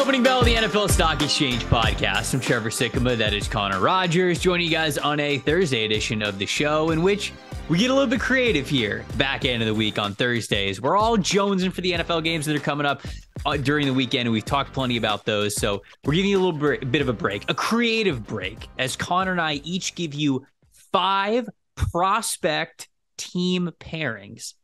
Opening bell of the NFL Stock Exchange podcast. I'm Trevor Sikkema. That is Connor Rogers joining you guys on a Thursday edition of the show in which we get a little bit creative here. Back end of the week on Thursdays. We're all jonesing for the NFL games that are coming up during the weekend, and we've talked plenty about those. So we're giving you a little bit of a break, a creative break, as Connor and I each give you 5 prospect team pairings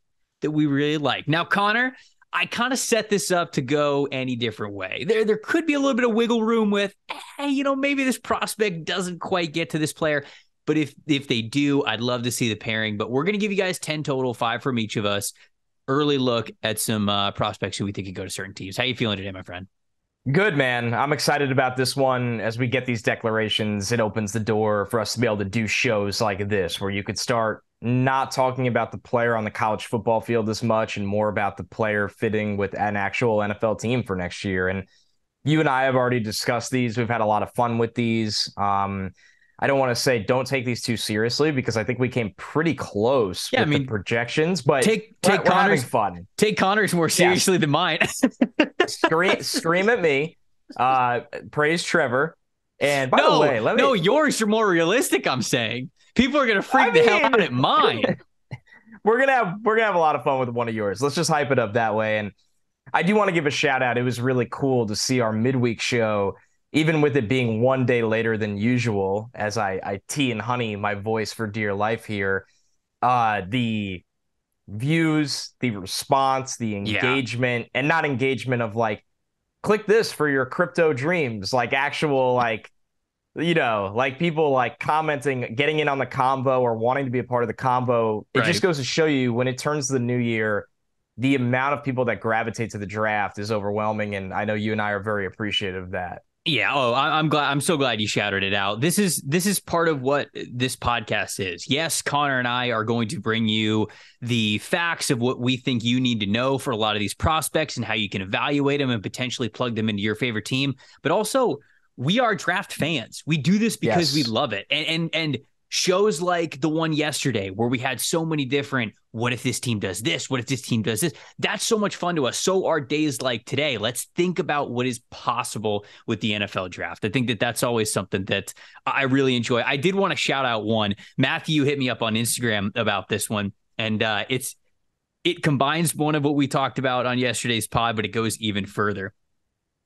that we really like. Now, Connor, I kind of set this up to go any different way. There could be a little bit of wiggle room with, maybe this prospect doesn't quite get to this player. But if they do, I'd love to see the pairing. But we're going to give you guys 10 total, 5 from each of us. Early look at some prospects who we think could go to certain teams. How you feeling today, my friend? Good, man. I'm excited about this one. As we get these declarations, it opens the door for us to be able to do shows like this, where you could start not talking about the player on the college football field as much and more about the player fitting with an actual NFL team for next year. And you and I have already discussed these. We've had a lot of fun with these. I don't want to say don't take these too seriously because I think we came pretty close with the projections, but we're having fun. Take Connor's more seriously than mine. Scream at me. Praise Trevor. And by the way, yours are more realistic, I'm saying. People are going to freak the hell out at mine. We're going to have a lot of fun with one of yours. Let's just hype it up that way. And I do want to give a shout out. It was really cool to see our midweek show, even with it being one day later than usual, as I tea and honey my voice for dear life here. The views, the response, the engagement, and not engagement of like, click this for your crypto dreams, like actual, like people like commenting, getting in on the combo or wanting to be a part of the combo. It just goes to show you when it turns to the new year, the amount of people that gravitate to the draft is overwhelming. And I know you and I are very appreciative of that. Yeah. Oh, I'm so glad you shouted it out. This is part of what this podcast is. Yes, Connor and I are going to bring you the facts of what we think you need to know for a lot of these prospects and how you can evaluate them and potentially plug them into your favorite team. But also, we are draft fans. We do this because we love it. And shows like the one yesterday where we had so many different, what if this team does this? What if this team does this? That's so much fun to us. So are days like today. Let's think about what is possible with the NFL draft. I think that's always something that I really enjoy. I did want to shout out one. Matthew hit me up on Instagram about this one. And it combines one of what we talked about on yesterday's pod, but it goes even further.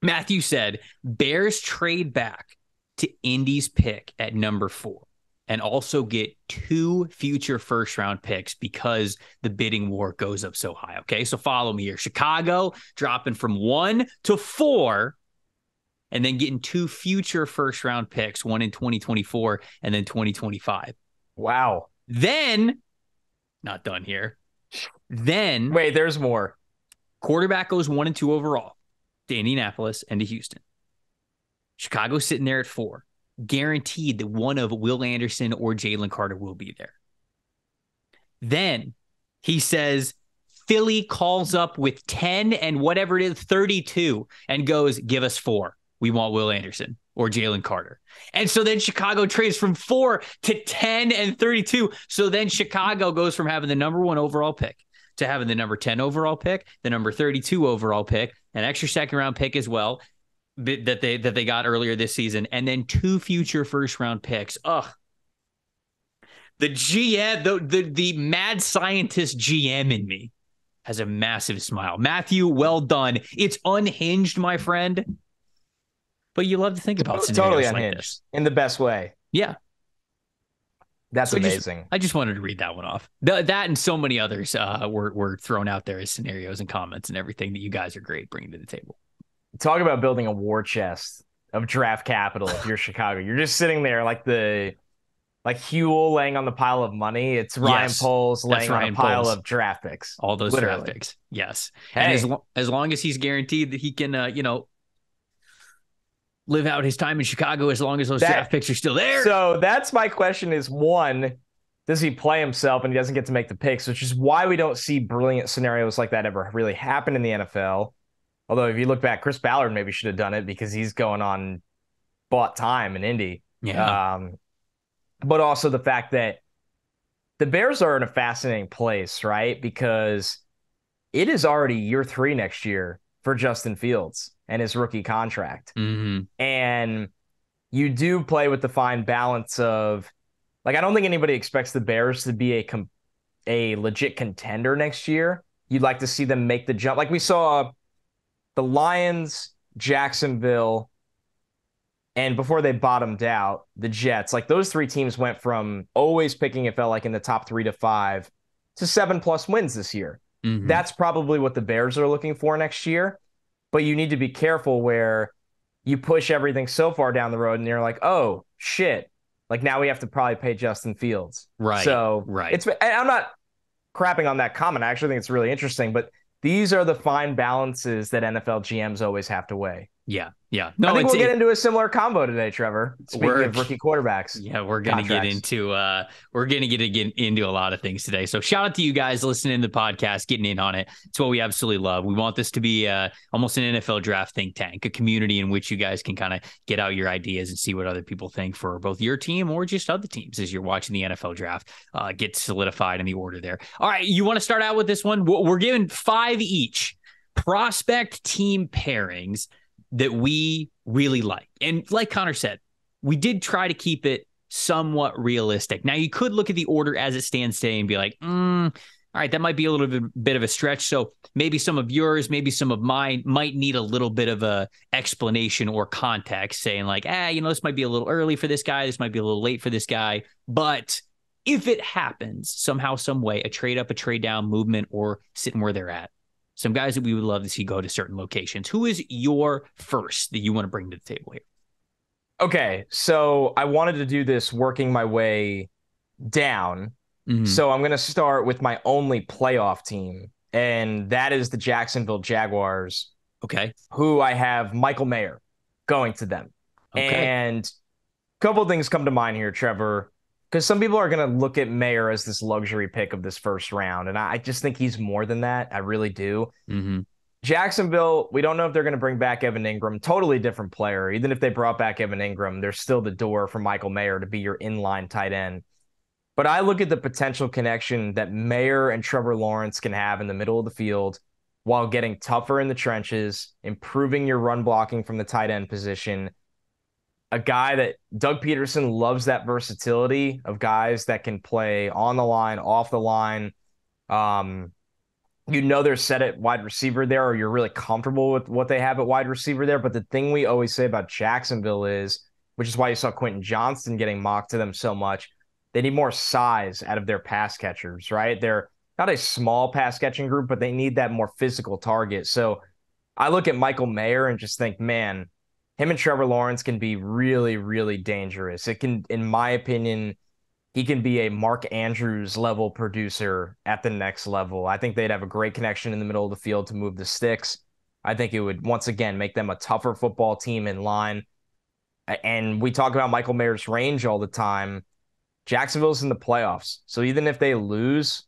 Matthew said, Bears trade back to Indy's pick at number 4 and also get 2 future first-round picks because the bidding war goes up so high. Okay, so follow me here. Chicago dropping from 1 to 4 and then getting 2 future first-round picks, one in 2024 and then 2025. Wow. Then, not done here. Then. Wait, there's more. Quarterback goes 1 and 2 overall to Indianapolis and to Houston. Chicago's sitting there at 4. Guaranteed that one of Will Anderson or Jalen Carter will be there. Then he says Philly calls up with 10 and whatever it is, 32, and goes, give us 4. We want Will Anderson or Jalen Carter. And so then Chicago trades from 4 to 10 and 32. So then Chicago goes from having the number 1 overall pick to having the number 10 overall pick, the number 32 overall pick, an extra second-round pick as well that they got earlier this season, and then 2 future first-round picks. Ugh. The GM, the mad scientist GM in me has a massive smile. Matthew, well done. It's unhinged, my friend, but you love to think about scenarios totally like unhinged this. In the best way. Yeah. That's amazing. I just wanted to read that one off. That and so many others were thrown out there as scenarios and comments and everything that you guys are great bringing to the table. Talk about building a war chest of draft capital if you're Chicago. You're just sitting there like Huel laying on the pile of money. It's Ryan Poles laying on a pile of draft picks. All those draft picks. Yes. Hey. And as long as he's guaranteed that he can, live out his time in Chicago as long as those draft picks are still there. So that's my question is, one, does he play himself and he doesn't get to make the picks, which is why we don't see brilliant scenarios like that ever really happen in the NFL. Although if you look back, Chris Ballard maybe should have done it because he's going on bought time in Indy. Yeah. But also the fact that the Bears are in a fascinating place, right? Because it is already year 3 next year for Justin Fields. and his rookie contract. Mm-hmm. And you do play with the fine balance of, like, I don't think anybody expects the Bears to be a legit contender next year. You'd like to see them make the jump. Like we saw the Lions, Jacksonville, and before they bottomed out, the Jets. Like those three teams went from always picking, it felt like, in the top 3 to 5 to 7+ wins this year. Mm-hmm. That's probably what the Bears are looking for next year. But you need to be careful where you push everything so far down the road and you're like, oh, shit. Like now we have to probably pay Justin Fields. Right. So right. I'm not crapping on that comment. I actually think it's really interesting. But these are the fine balances that NFL GMs always have to weigh. Yeah. Yeah. No, I think we'll get into a similar combo today, Trevor. Speaking of rookie quarterbacks. Yeah, we're gonna get into a lot of things today. So shout out to you guys listening to the podcast, getting in on it. It's what we absolutely love. We want this to be almost an NFL draft think tank, a community in which you guys can kind of get out your ideas and see what other people think for both your team or just other teams as you're watching the NFL draft get solidified in the order there. All right, you want to start out with this one? We're giving 5 each prospect team pairings that we really like. And like Connor said, we did try to keep it somewhat realistic. Now, you could look at the order as it stands today and be like, all right, that might be a little bit of a stretch. So maybe some of yours, maybe some of mine might need a little bit of a explanation or context saying like, this might be a little early for this guy. This might be a little late for this guy. But if it happens somehow, some way, a trade up, a trade down movement, or sitting where they're at, some guys that we would love to see go to certain locations. Who is your first that you want to bring to the table here? Okay, so I wanted to do this working my way down. Mm-hmm. So I'm going to start with my only playoff team, and that is the Jacksonville Jaguars. Okay. Who I have Michael Mayer going to them. Okay. And a couple of things come to mind here, Trevor, because some people are going to look at Mayer as this luxury pick of this first round, and I just think he's more than that. I really do. Mm-hmm. Jacksonville, we don't know if they're going to bring back Evan Ingram. Totally different player. Even if they brought back Evan Ingram, there's still the door for Michael Mayer to be your inline tight end. But I look at the potential connection that Mayer and Trevor Lawrence can have in the middle of the field while getting tougher in the trenches, improving your run blocking from the tight end position. A guy that Doug Peterson loves, that versatility of guys that can play on the line, off the line. They're set at wide receiver there, or you're really comfortable with what they have at wide receiver there. But the thing we always say about Jacksonville is, which is why you saw Quentin Johnston getting mocked to them so much, they need more size out of their pass catchers, right? They're not a small pass catching group, but they need that more physical target. So I look at Michael Mayer and just think, man, him and Trevor Lawrence can be really, really dangerous. It can, in my opinion, he can be a Mark Andrews level producer at the next level. I think they'd have a great connection in the middle of the field to move the sticks. I think it would, once again, make them a tougher football team in line. And we talk about Michael Mayer's range all the time. Jacksonville's in the playoffs. So even if they lose,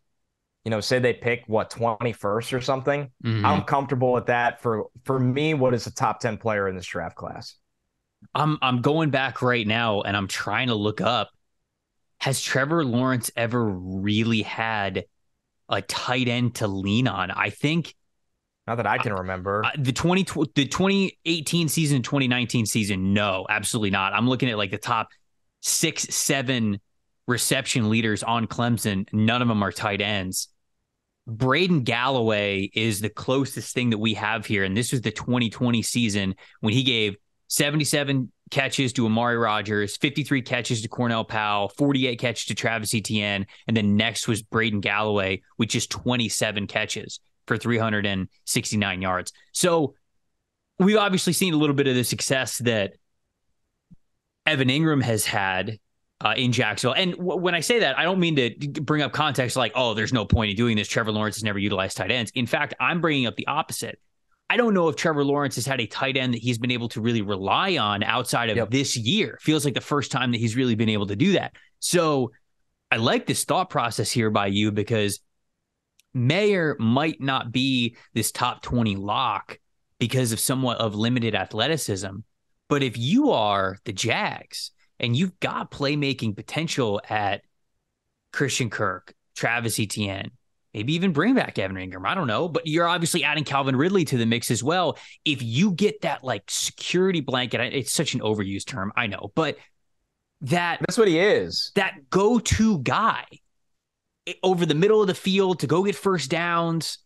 say they pick 21st or something, mm-hmm. I'm comfortable with that for me, what is a top 10 player in this draft class. I'm going back right now and I'm trying to look up, has Trevor Lawrence ever really had a tight end to lean on? I think not that I can remember. The 2018 season, 2019 season, no, absolutely not. I'm looking at like the top 6-7 reception leaders on Clemson. None of them are tight ends. Braden Galloway is the closest thing that we have here. And this was the 2020 season when he gave 77 catches to Amari Rodgers, 53 catches to Cornell Powell, 48 catches to Travis Etienne. And then next was Braden Galloway with just 27 catches for 369 yards. So we've obviously seen a little bit of the success that Evan Ingram has had in Jacksonville. And when I say that, I don't mean to bring up context like, oh, there's no point in doing this. Trevor Lawrence has never utilized tight ends. In fact, I'm bringing up the opposite. I don't know if Trevor Lawrence has had a tight end that he's been able to really rely on outside of this year. Feels like the first time that he's really been able to do that. So I like this thought process here by you because Mayer might not be this top 20 lock because of somewhat of limited athleticism. But if you are the Jags and you've got playmaking potential at Christian Kirk, Travis Etienne, maybe even bring back Evan Ingram. I don't know, but you're obviously adding Calvin Ridley to the mix as well. If you get that like security blanket, it's such an overused term, I know, but that's what he is. That go-to guy over the middle of the field to go get first downs,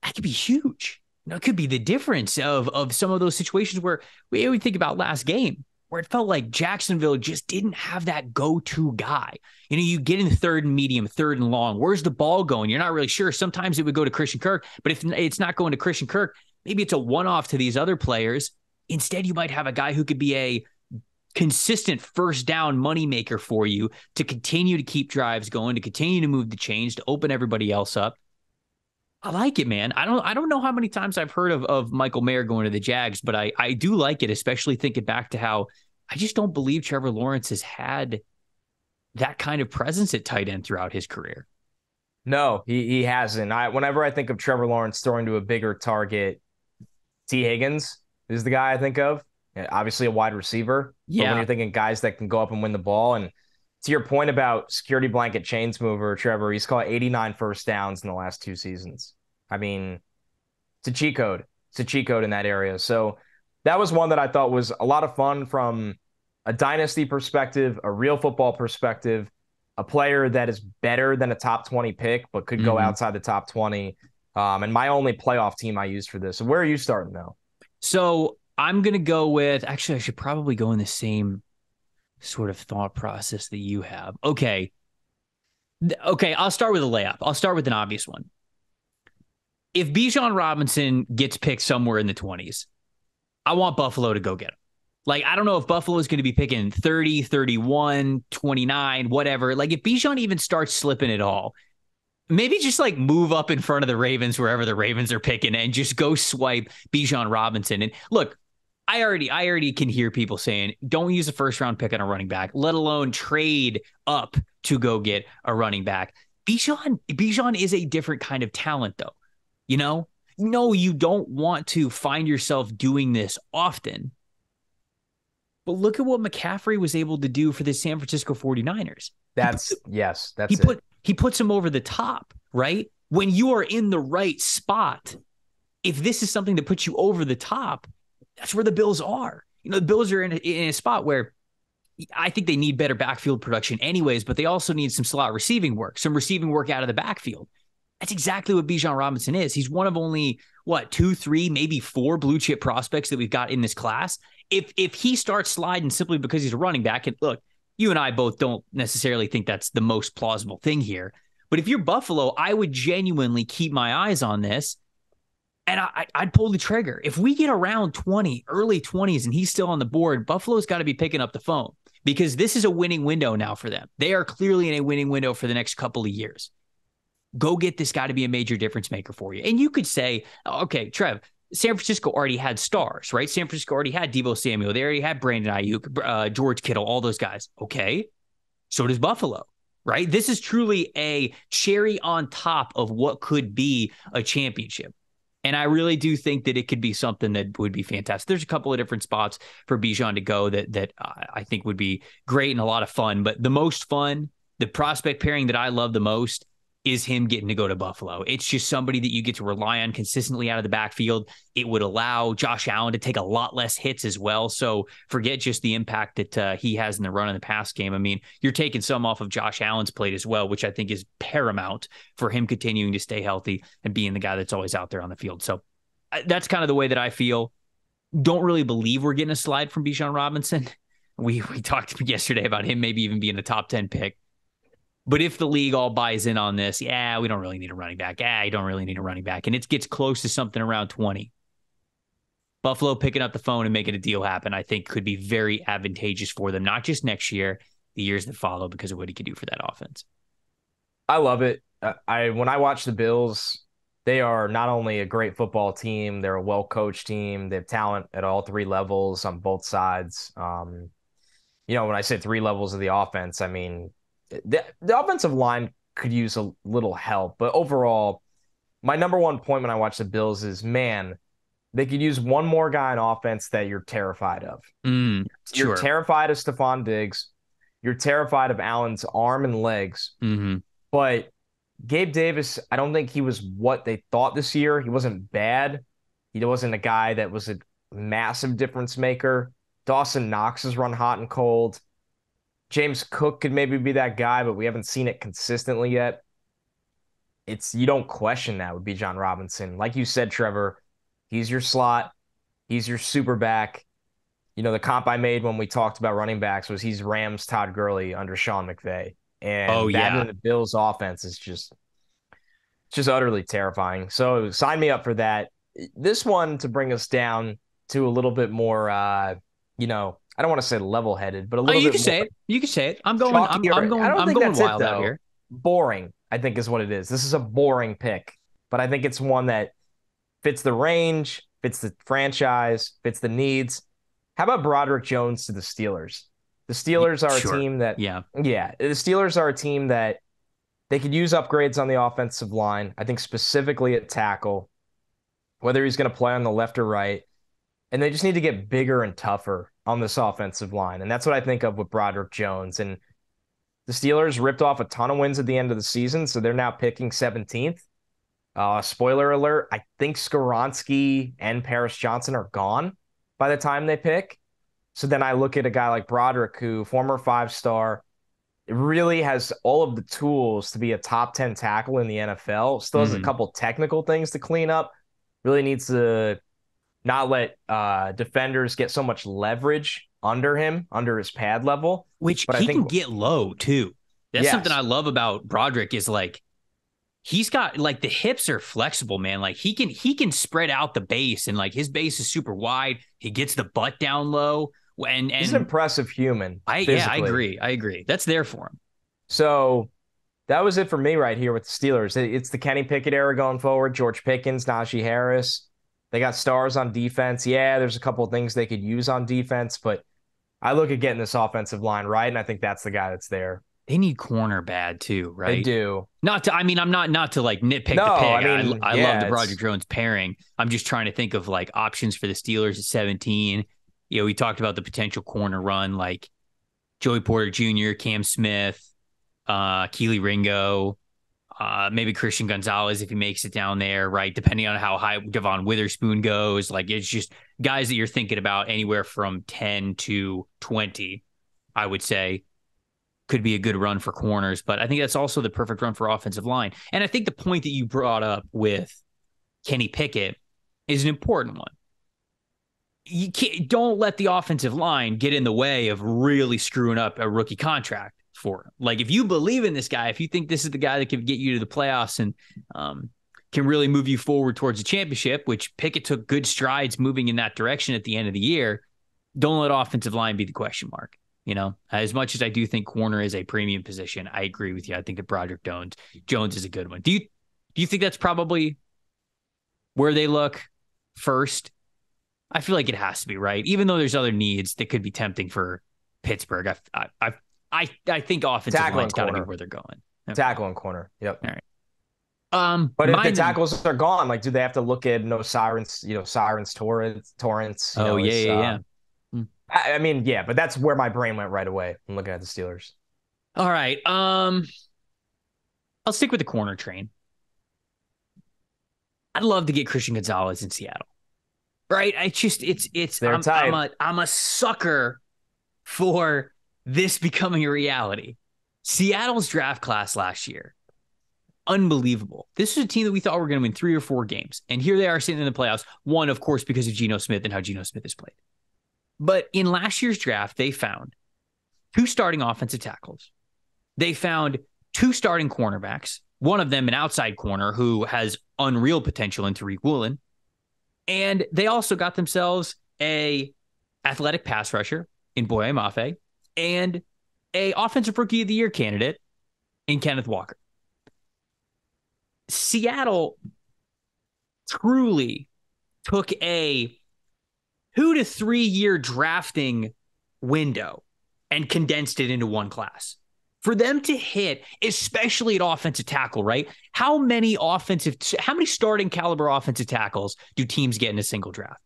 that could be huge. It could be the difference of some of those situations where we think about last game, where it felt like Jacksonville just didn't have that go-to guy. You get in third and medium, third and long. Where's the ball going? You're not really sure. Sometimes it would go to Christian Kirk, but if it's not going to Christian Kirk, maybe it's a one-off to these other players. Instead, you might have a guy who could be a consistent first down moneymaker for you to continue to keep drives going, to continue to move the chains, to open everybody else up. I like it, man. I don't know how many times I've heard of Michael Mayer going to the Jags, but I do like it, especially thinking back to how I just don't believe Trevor Lawrence has had that kind of presence at tight end throughout his career. No, he hasn't. Whenever I think of Trevor Lawrence throwing to a bigger target, T. Higgins is the guy I think of. Obviously a wide receiver. Yeah. But when you're thinking guys that can go up and win the ball, and to your point about security blanket chains mover, Trevor, he's caught 89 first downs in the last 2 seasons. I mean, it's a cheat code. It's a cheat code in that area. So that was one that I thought was a lot of fun from a dynasty perspective, a real football perspective, a player that is better than a top 20 pick, but could go outside the top 20. And my only playoff team I used for this. So where are you starting though? So I'm going to go with, actually, I should probably go in the same sort of thought process that you have. Okay, I'll start with a layup. I'll start with an obvious one. If Bijan Robinson gets picked somewhere in the 20s, I want Buffalo to go get him. Like, I don't know if Buffalo is going to be picking 30, 31, 29, whatever. Like, if Bijan even starts slipping at all, maybe just like move up in front of the Ravens wherever the Ravens are picking and just go swipe Bijan Robinson. And look, I already can hear people saying, don't use a first round pick on a running back, let alone trade up to go get a running back. Bijan is a different kind of talent, though. No, you don't want to find yourself doing this often. But look at what McCaffrey was able to do for the San Francisco 49ers. He puts him over the top, right? When you are in the right spot, if this is something that puts you over the top, that's where the Bills are. The Bills are in a spot where I think they need better backfield production anyways, but they also need some slot receiving work, some receiving work out of the backfield. That's exactly what Bijan Robinson is. He's one of only, 2, 3, maybe 4 blue chip prospects that we've got in this class. If he starts sliding simply because he's a running back, and look, you and I both don't necessarily think that's the most plausible thing here, but if you're Buffalo, I would genuinely keep my eyes on this, and I'd pull the trigger. If we get around 20, early 20s, and he's still on the board, Buffalo's got to be picking up the phone because this is a winning window now for them. They are clearly in a winning window for the next couple of years. Go get this guy to be a major difference maker for you. And you could say, okay, Trev, San Francisco already had stars, right? San Francisco already had Deebo Samuel. They already had Brandon Ayuk, George Kittle, all those guys. Okay, so does Buffalo, right? This is truly a cherry on top of what could be a championship. And I really do think that it could be something that would be fantastic. There's a couple of different spots for Bijan to go that I think would be great and a lot of fun. But the most fun, the prospect pairing that I love the most is him getting to go to Buffalo. It's just somebody that you get to rely on consistently out of the backfield. It would allow Josh Allen to take a lot less hits as well. So forget just the impact that he has in the run and the pass game. I mean, you're taking some off of Josh Allen's plate as well, which I think is paramount for him continuing to stay healthy and being the guy that's always out there on the field. So that's kind of the way that I feel. Don't really believe we're getting a slide from Bijan Robinson. We talked yesterday about him maybe even being a top 10 pick. But if the league all buys in on this, we don't really need a running back. You don't really need a running back. And it gets close to something around 20. Buffalo picking up the phone and making a deal happen, I think could be very advantageous for them, not just next year, the years that follow, because of what he could do for that offense. I love it. When I watch the Bills, they are not only a great football team, they're a well-coached team. They have talent at all 3 levels on both sides. When I say 3 levels of the offense, I mean, the offensive line could use a little help, but overall, my number one point when I watch the Bills is, man, they could use one more guy on offense that you're terrified of. You're terrified of Stephon Diggs. You're terrified of Allen's arm and legs. But Gabe Davis, I don't think he was what they thought this year. He wasn't bad. He wasn't a guy that was a massive difference maker. Dawson Knox has run hot and cold. James Cook could maybe be that guy, but we haven't seen it consistently yet. You don't question that would be John Robinson. Like you said, Trevor, he's your slot. He's your super back. The comp I made when we talked about running backs was he's Rams Todd Gurley under Sean McVay. And that in the Bills offense is just utterly terrifying. So sign me up for that. This one to bring us down to a little bit more, I don't want to say level-headed, but a little bit more. You can say it. I'm going wild out here. Boring, I think is what it is. This is a boring pick, but I think it's one that fits the range, fits the franchise, fits the needs. How about Broderick Jones to the Steelers? The Steelers are a team that, the Steelers are a team that they could use upgrades on the offensive line. I think specifically at tackle, whether he's going to play on the left or right. And they just need to get bigger and tougher on this offensive line. And that's what I think of with Broderick Jones. And the Steelers ripped off a ton of wins at the end of the season, so they're now picking 17th. Spoiler alert, I think Skoronski and Paris Johnson are gone by the time they pick. So then I look at a guy like Broderick, who former 5-star, really has all of the tools to be a top 10 tackle in the NFL. Still has a couple technical things to clean up. Really needs to not let defenders get so much leverage under him, under his pad level. But he can get low, too. That's something I love about Broderick is, like, he's got, like, the hips are flexible, man. Like, he can spread out the base, and, like, his base is super wide. He gets the butt down low. And he's an impressive human. I agree. That's there for him. So that was it for me right here with the Steelers. It's the Kenny Pickett era going forward. George Pickens, Najee Harris. They got stars on defense. Yeah, there's a couple of things they could use on defense, but I look at getting this offensive line right, and I think that's the guy that's there. They need corner bad too, right? They do. I'm not to like nitpick the pick. I love the Broderick Jones pairing. I'm just trying to think of like options for the Steelers at 17. We talked about the potential corner run, like Joey Porter Jr., Cam Smith, Keely Ringo, maybe Christian Gonzalez if he makes it down there, right? Depending on how high Devon Witherspoon goes. Like, it's just guys that you're thinking about anywhere from 10 to 20, I would say, could be a good run for corners. But I think that's also the perfect run for offensive line. And I think the point that you brought up with Kenny Pickett is an important one. Don't let the offensive line get in the way of really screwing up a rookie contract for him. Like, if you believe in this guy, if you think this is the guy that can get you to the playoffs and can really move you forward towards a championship, which Pickett took good strides moving in that direction at the end of the year, don't let offensive line be the question mark. As much as I do think corner is a premium position, I agree with you. I think that Broderick Jones is a good one. Do you think that's probably where they look first? I feel like it has to be, right? Even though there's other needs that could be tempting for Pittsburgh, I think offensive line's got to be where they're going. Okay. Tackle and corner. Yep. All right. But if the tackles are gone, like, do they have to look at Torrance? Oh, yeah. I mean, yeah, but that's where my brain went right away. I'm looking at the Steelers. All right. I'll stick with the corner train. I'd love to get Christian Gonzalez in Seattle. Right? I'm a sucker for this becoming a reality. Seattle's draft class last year, unbelievable. This was a team that we thought were going to win 3 or 4 games. And here they are sitting in the playoffs. One, of course, because of Geno Smith and how Geno Smith has played. But in last year's draft, they found 2 starting offensive tackles. They found 2 starting cornerbacks, one of them an outside corner who has unreal potential in Tariq Woolen. And they also got themselves a athletic pass rusher in Boye Mafe and a offensive rookie of the year candidate in Kenneth Walker. Seattle truly took a 2 to 3 year drafting window and condensed it into one class. For them to hit, especially at offensive tackle, right? How many starting caliber offensive tackles do teams get in a single draft?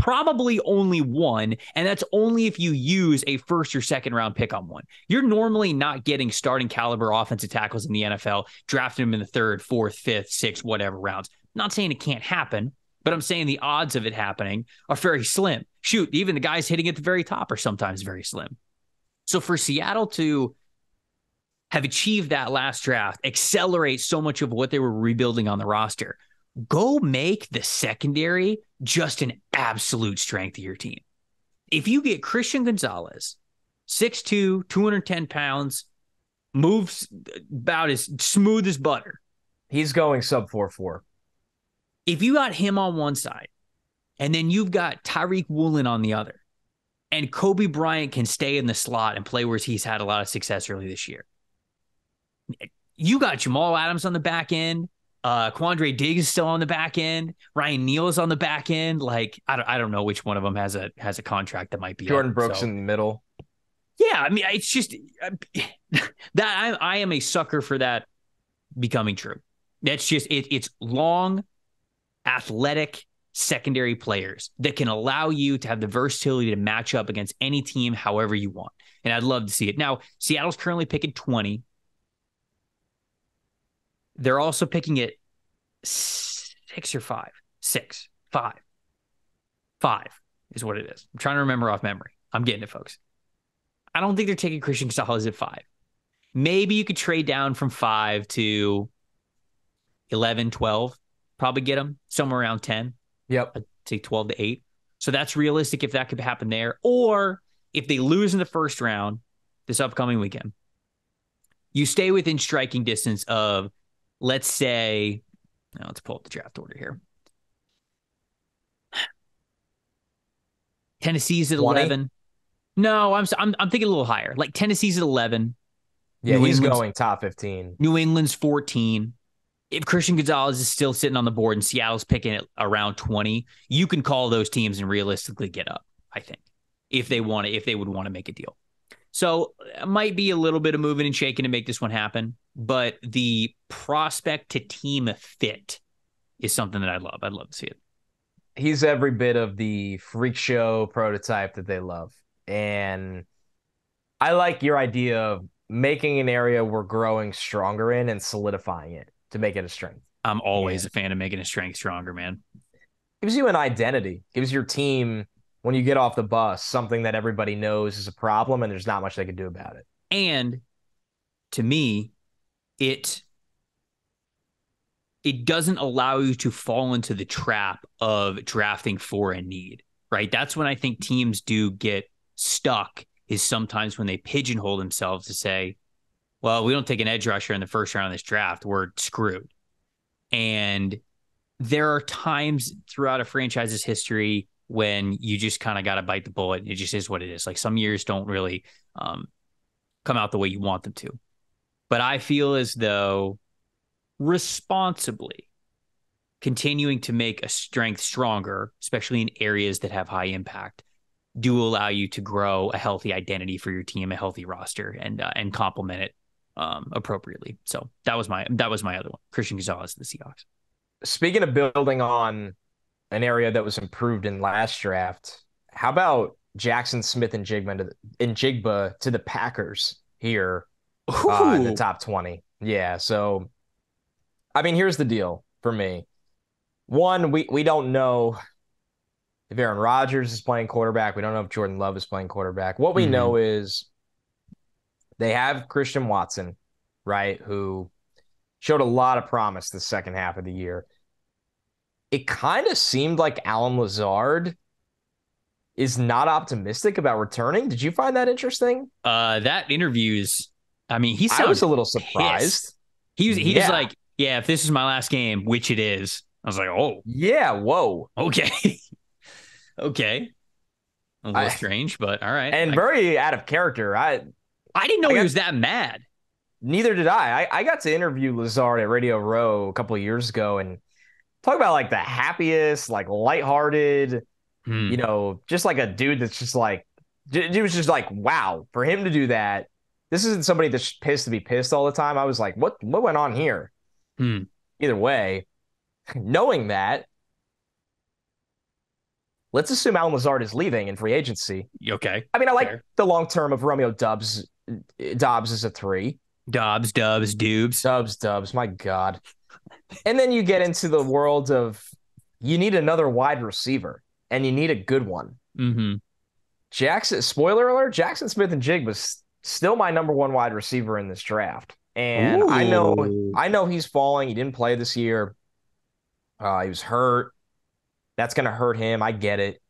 probably only one, and that's only if you use a first or second round pick on one. You're normally not getting starting caliber offensive tackles in the NFL, drafting them in the third, fourth, fifth, sixth, whatever rounds. I'm not saying it can't happen, but I'm saying the odds of it happening are very slim. Shoot, even the guys hitting at the very top are sometimes very slim. So for Seattle to have achieved that last draft, accelerate so much of what they were rebuilding on the roster, go make the secondary just an absolute strength of your team. If you get Christian Gonzalez, 6'2", 210 pounds, moves about as smooth as butter. He's going sub 4.4. If you got him on one side, and then you've got Tyreek Woolen on the other, and Kobe Bryant can stay in the slot and play where he's had a lot of success early this year, you got Jamal Adams on the back end. Quandre Diggs is still on the back end. Ryan Neal is on the back end. Like, I don't know which one of them has a contract that might be Jordan Brooks in the middle. Yeah, I mean, it's just that I am a sucker for that becoming true. That's just it's long, athletic secondary players that can allow you to have the versatility to match up against any team however you want. And I'd love to see it. Now, Seattle's currently picking 20. They're also picking it 6 or 5. 6. 5. 5 is what it is. I'm trying to remember off memory. I'm getting it, folks. I don't think they're taking Christian Gonzalez at 5. Maybe you could trade down from 5 to 11, 12. Probably get them somewhere around 10. Yep. I'd say 12 to 8. So that's realistic if that could happen there. Or if they lose in the first round this upcoming weekend, you stay within striking distance of, let's say, now let's pull up the draft order here. Tennessee's at 20? 11. No, I'm thinking a little higher. Like Tennessee's at 11. Yeah, he's going top 15. New England's 14. If Christian Gonzalez is still sitting on the board and Seattle's picking it around 20, you can call those teams and realistically get up, I think, if they would want to make a deal. So it might be a little bit of moving and shaking to make this one happen, but the prospect to team fit is something that I'd love. I'd love to see it. He's every bit of the freak show prototype that they love. And I like your idea of making an area we're growing stronger in and solidifying it to make it a strength. I'm always a fan of making a strength stronger, man. Gives you an identity, gives your team, when you get off the bus, something that everybody knows is a problem and there's not much they can do about it. And to me, it doesn't allow you to fall into the trap of drafting for a need, right? That's when I think teams do get stuck, is sometimes when they pigeonhole themselves to say, well, we don't take an edge rusher in the first round of this draft, we're screwed. And there are times throughout a franchise's history when you just kind of got to bite the bullet. It just is what it is. Like some years don't really come out the way you want them to. But I feel as though responsibly continuing to make a strength stronger, especially in areas that have high impact, do allow you to grow a healthy identity for your team, a healthy roster, and complement it appropriately. So that was my other one, Christian Gonzalez, the Seahawks. Speaking of building on an area that was improved in last draft, how about Jackson Smith and Jigba to the Packers here in the top 20? Yeah, so I mean, here's the deal for me. One, we don't know if Aaron Rodgers is playing quarterback. We don't know if Jordan Love is playing quarterback. What we know is they have Christian Watson, right, who showed a lot of promise the second half of the year. It kind of seemed like Allen Lazard is not optimistic about returning. Did you find that interesting? That interviews, I mean, I was a little surprised. He was like, yeah, if this is my last game, which it is. I was like, oh. Yeah, whoa. Okay. Okay. A little strange, but all right. And very out of character. I didn't know he was that mad. Neither did I. I got to interview Lazard at Radio Row a couple of years ago and talk about like the happiest, like lighthearted, you know, just like a dude that's just like, it was just like, wow, for him to do that. This isn't somebody that's pissed to be pissed all the time. I was like, what went on here? Either way, knowing that, let's assume Alan Lazard is leaving in free agency. Okay. I mean, I like Fair. the long term of Romeo Dobbs. Dobbs is a 3. Dobbs, Dubs, Dubes. Dubs. My God. And then you get into the world of you need another wide receiver, and you need a good one. Mm-hmm. Jackson, spoiler alert, Jackson Smith-Njigba was still my number 1 wide receiver in this draft. And Ooh. I know he's falling. He didn't play this year. He was hurt. That's going to hurt him. I get it.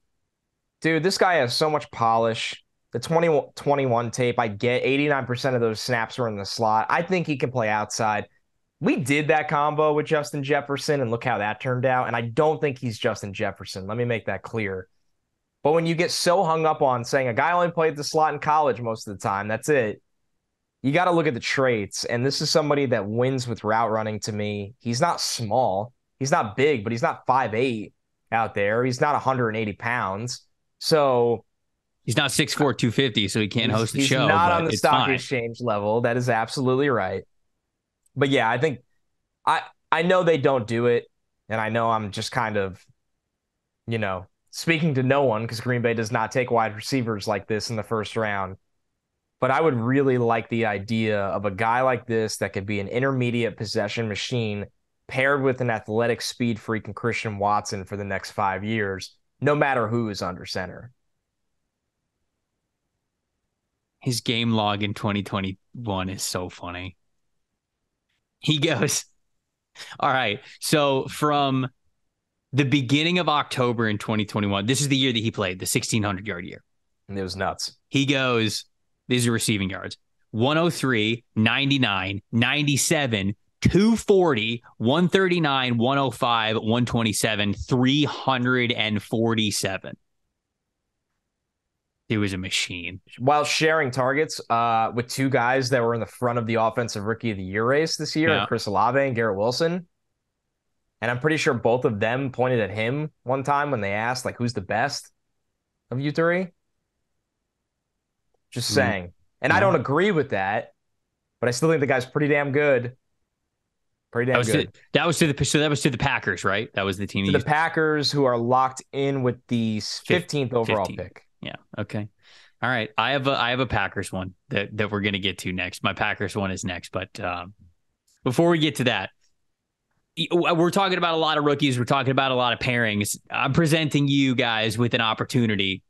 Dude, this guy has so much polish. The 2021 tape, I get 89% of those snaps were in the slot. I think he can play outside. We did that combo with Justin Jefferson, and look how that turned out. And I don't think he's Justin Jefferson. Let me make that clear. But when you get so hung up on saying a guy only played the slot in college most of the time, that's it. You got to look at the traits. And this is somebody that wins with route running to me. He's not small. He's not big, but he's not 5'8" out there. He's not 180 pounds. So he's not 6'4", 250, so he can't host the show. He's not on the stock exchange level. That is absolutely right. But yeah, I think I know they don't do it. And I know I'm just kind of, speaking to no one because Green Bay does not take wide receivers like this in the first round. But I would really like the idea of a guy like this that could be an intermediate possession machine paired with an athletic speed freak and Christian Watson for the next 5 years, no matter who is under center. His game log in 2021 is so funny. He goes, all right, so from the beginning of October in 2021, this is the year that he played, the 1,600-yard year. And it was nuts. He goes, these are receiving yards, 103, 99, 97, 240, 139, 105, 127, 347. He was a machine. While sharing targets with 2 guys that were in the front of the offensive rookie of the year race this year, Chris Olave and Garrett Wilson. And I'm pretty sure both of them pointed at him one time when they asked, like, who's the best of you 3? Just saying. And I don't agree with that, but I still think the guy's pretty damn good. That was to the Packers, right? That was the team. The Packers, who are locked in with the 15th overall pick. Yeah. Okay. All right. I have a Packers one that we're going to get to next. My Packers one is next. But before we get to that, we're talking about a lot of rookies. We're talking about a lot of pairings. I'm presenting you guys with an opportunity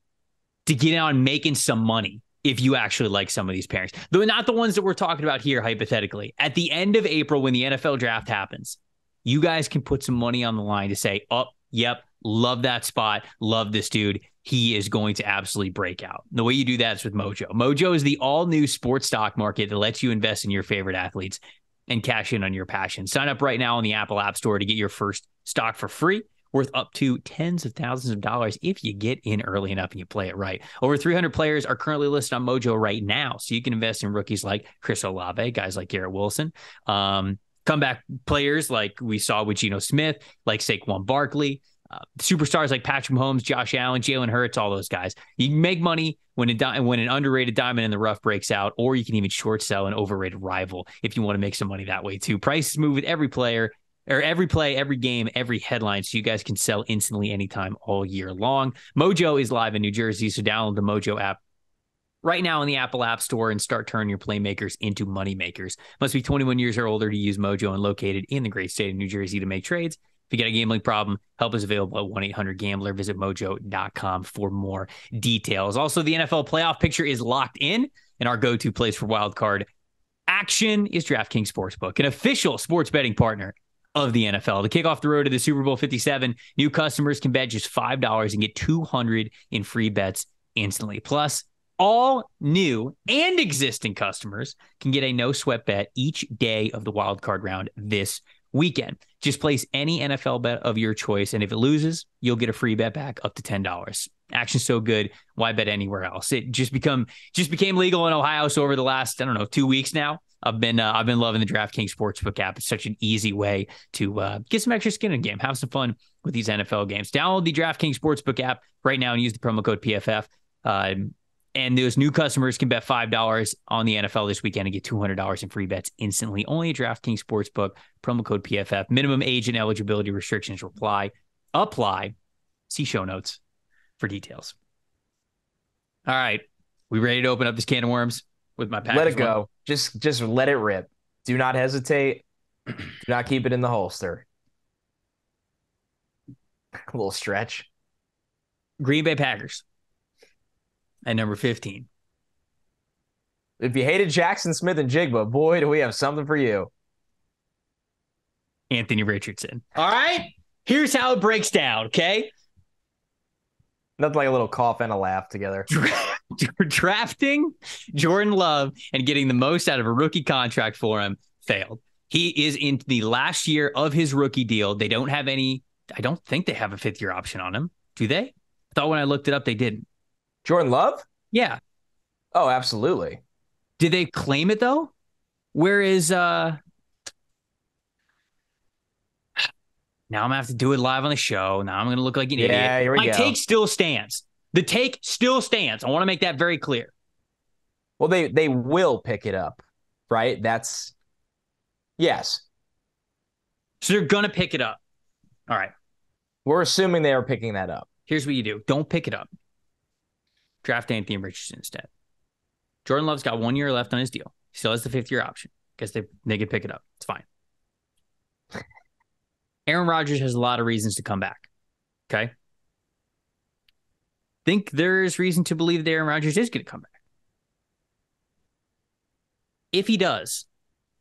to get on making some money if you actually like some of these pairings. Though not the ones that we're talking about here, hypothetically. At the end of April, when the NFL draft happens, you guys can put some money on the line to say, oh, yep, love that spot. Love this dude. He is going to absolutely break out. The way you do that is with Mojo. Mojo is the all-new sports stock market that lets you invest in your favorite athletes and cash in on your passion. Sign up right now on the Apple App Store to get your first stock for free, worth up to tens of thousands of dollars if you get in early enough and you play it right. Over 300 players are currently listed on Mojo right now, so you can invest in rookies like Chris Olave, guys like Garrett Wilson, comeback players like we saw with Geno Smith, like Saquon Barkley, superstars like Patrick Mahomes, Josh Allen, Jalen Hurts, all those guys. You can make money when an underrated diamond in the rough breaks out, or you can even short sell an overrated rival if you want to make some money that way too. Prices move with every player, or every play, every game, every headline, so you guys can sell instantly anytime all year long. Mojo is live in New Jersey, so download the Mojo app right now in the Apple App Store and start turning your playmakers into moneymakers. Must be 21 years or older to use Mojo and located in the great state of New Jersey to make trades. If you got a gambling problem, help is available at 1-800-GAMBLER. Visit mojo.com for more details. Also, the NFL playoff picture is locked in, and our go-to place for wild card action is DraftKings Sportsbook, an official sports betting partner of the NFL. To kick off the road to the Super Bowl 57, new customers can bet just $5 and get $200 in free bets instantly. Plus, all new and existing customers can get a no-sweat bet each day of the wild card round this weekend. Just place any NFL bet of your choice, and if it loses, you'll get a free bet back up to $10. Action's so good, why bet anywhere else? It just became legal in Ohio. So over the last 2 weeks now, I've been loving the DraftKings Sportsbook app. It's such an easy way to get some extra skin in the game, have some fun with these NFL games. Download the DraftKings Sportsbook app right now and use the promo code PFF. And those new customers can bet $5 on the NFL this weekend and get $200 in free bets instantly. Only at DraftKings Sportsbook, promo code PFF. Minimum age and eligibility restrictions apply. See show notes for details. All right. We ready to open up this can of worms with my Packers? Let it go. Just let it rip. Do not hesitate. Do not keep it in the holster. A little stretch. Green Bay Packers at number 15. If you hated Jackson Smith and Jigba, boy, do we have something for you. Anthony Richardson. All right. Here's how it breaks down, okay? Nothing like a little cough and a laugh together. Drafting Jordan Love and getting the most out of a rookie contract for him failed. He is in the last year of his rookie deal. They don't have any, I don't think they have a 5th-year option on him. Do they? I thought when I looked it up, they didn't. Jordan Love? Yeah. Oh, absolutely. Did they claim it, though? Where is, now I'm going to have to do it live on the show. Now I'm going to look like an idiot. Here we go. My take still stands. The take still stands. I want to make that very clear. Well, they will pick it up, right? That's, yes. So they're going to pick it up. All right. We're assuming they are picking that up. Here's what you do. Don't pick it up. Draft Anthony Richardson instead. Jordan Love's got 1 year left on his deal. He still has the 5th-year option because they could pick it up. It's fine. Aaron Rodgers has a lot of reasons to come back. Okay? Think there's reason to believe that Aaron Rodgers is going to come back. If he does,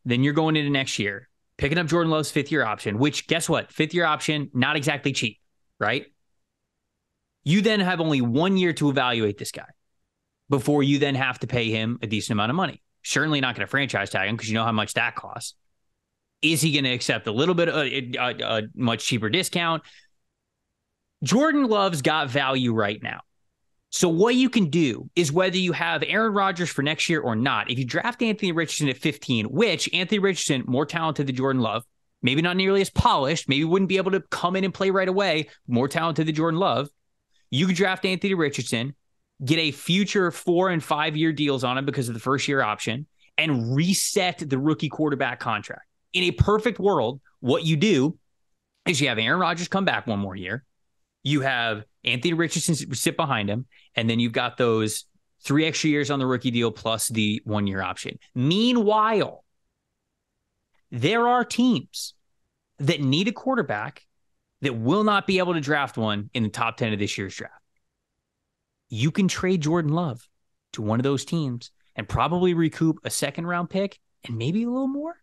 then you're going into next year, picking up Jordan Love's 5th-year option, which, guess what? 5th-year option, not exactly cheap, right? You then have only 1 year to evaluate this guy before you then have to pay him a decent amount of money. Certainly not going to franchise tag him because you know how much that costs. Is he going to accept a little bit of a much cheaper discount? Jordan Love's got value right now. So what you can do is whether you have Aaron Rodgers for next year or not, if you draft Anthony Richardson at 15, which Anthony Richardson, more talented than Jordan Love, maybe not nearly as polished, maybe wouldn't be able to come in and play right away, more talented than Jordan Love, you could draft Anthony Richardson, get a future 4 and 5 year deals on him because of the 1st-year option, and reset the rookie quarterback contract. In a perfect world, what you do is you have Aaron Rodgers come back 1 more year. You have Anthony Richardson sit behind him, and then you've got those 3 extra years on the rookie deal plus the 1 year option. Meanwhile, there are teams that need a quarterback that will not be able to draft one in the top 10 of this year's draft. You can trade Jordan Love to one of those teams and probably recoup a 2nd-round pick and maybe a little more.